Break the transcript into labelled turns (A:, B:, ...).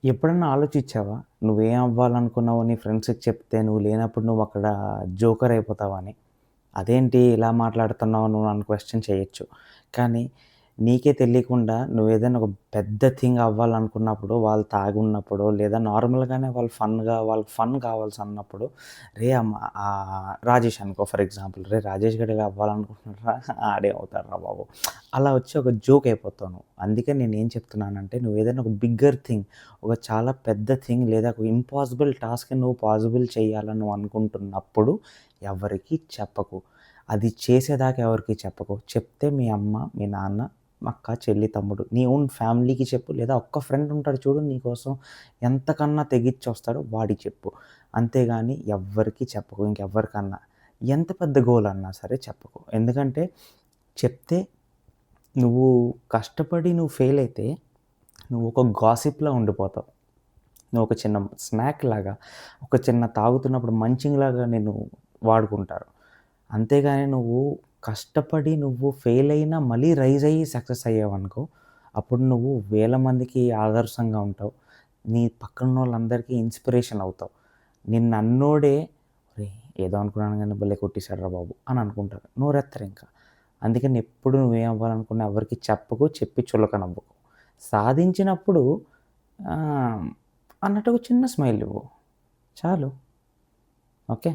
A: ఎప్పుడన్నా ఆలోచించావా? నువ్వేం అవ్వాలనుకున్నావో నీ ఫ్రెండ్స్‌కి చెప్తే నువ్వు లేనప్పుడు నువ్వక్కడ జోకర్ అయిపోతావని? అదేంటి ఇలా మాట్లాడుతున్నావు నువ్వు నన్ను క్వెషన్ చేయొచ్చు. కానీ నీకే తెలియకుండా నువ్వేదైనా ఒక పెద్ద థింగ్ అవ్వాలనుకున్నప్పుడు, వాళ్ళు తాగున్నప్పుడో లేదా నార్మల్‌గానే వాళ్ళు వాళ్ళకి ఫన్ కావాల్సన్నప్పుడు, రే రాజేష్ అనుకో ఫర్ ఎగ్జాంపుల్. రే రాజేష్ గాడు ఇలా అవ్వాలనుకుంటున్నాడురా ఆడే అవుతాడురా బాబు. అలా వచ్చి ఒక జోక్ అయిపోతావు నువ్వు. అందుకే నేనేం చెప్తున్నానంటే నువ్వేదైనా ఒక బిగ్గర్ థింగ్, ఒక చాలా పెద్ద థింగ్ లేదా ఒక ఇంపాసిబుల్ టాస్క్‌ని నువ్వు పాసిబుల్ చేయాలని నువ్వు అనుకుంటున్నప్పుడు ఎవ్వరికీ చెప్పకు. అది చేసేదాకా ఎవరికీ చెప్పకు. చెప్తే మీ అమ్మ, మీ నాన్న, అక్క, చెల్లి, తమ్ముడు నీ ఓన్ ఫ్యామిలీకి చెప్పు. లేదా ఒక్క ఫ్రెండ్ ఉంటాడు చూడు నీకోసం ఎంతకన్నా తెగించొస్తాడో వాడికి చెప్పు. అంతేగాని ఎవ్వరికీ చెప్పకు. ఇంకెవ్వరికన్నా. ఎంత పెద్ద గోల్ అన్నా సరే చెప్పకు. ఎందుకంటే చెప్తే నువ్వు కష్టపడి నువ్వు ఫెయిల్ అయితే నువ్వు ఒక గాసిప్‌లా ఉండిపోతావు. నువ్వు ఒక చిన్న స్నాక్ లాగా, ఒక చిన్న తాగుతున్నప్పుడు మంచింగ్ లాగా నిన్ను వాడుకుంటారు. అంతేగాని నువ్వు కష్టపడి నువ్వు ఫెయిల్ అయినా మళ్ళీ రైజ్ అయ్యి సక్సెస్ అయ్యావనుకో, అప్పుడు నువ్వు వేల మందికి ఆదర్శంగా ఉంటావు. నీ పక్కనున్నోళ్ళందరికీ ఇన్‌స్పిరేషన్ అవుతావు. నిన్నన్నోడే "ఒరేయ్! ఏదో అనుకున్నాను గానీ భలే కొట్టేసాడురా బాబు" అని అనుకుంటారు. నోరెత్తరింక. అందుకని ఎప్పుడు నువ్వేం అవ్వాలనుకున్నా ఎవరికీ చెప్పకు. చెప్పి చులకనవ్వకు. సాధించినప్పుడు అన్నట్టు ఒక చిన్న స్మైల్ ఇవ్వు. చాలు. ఓకే.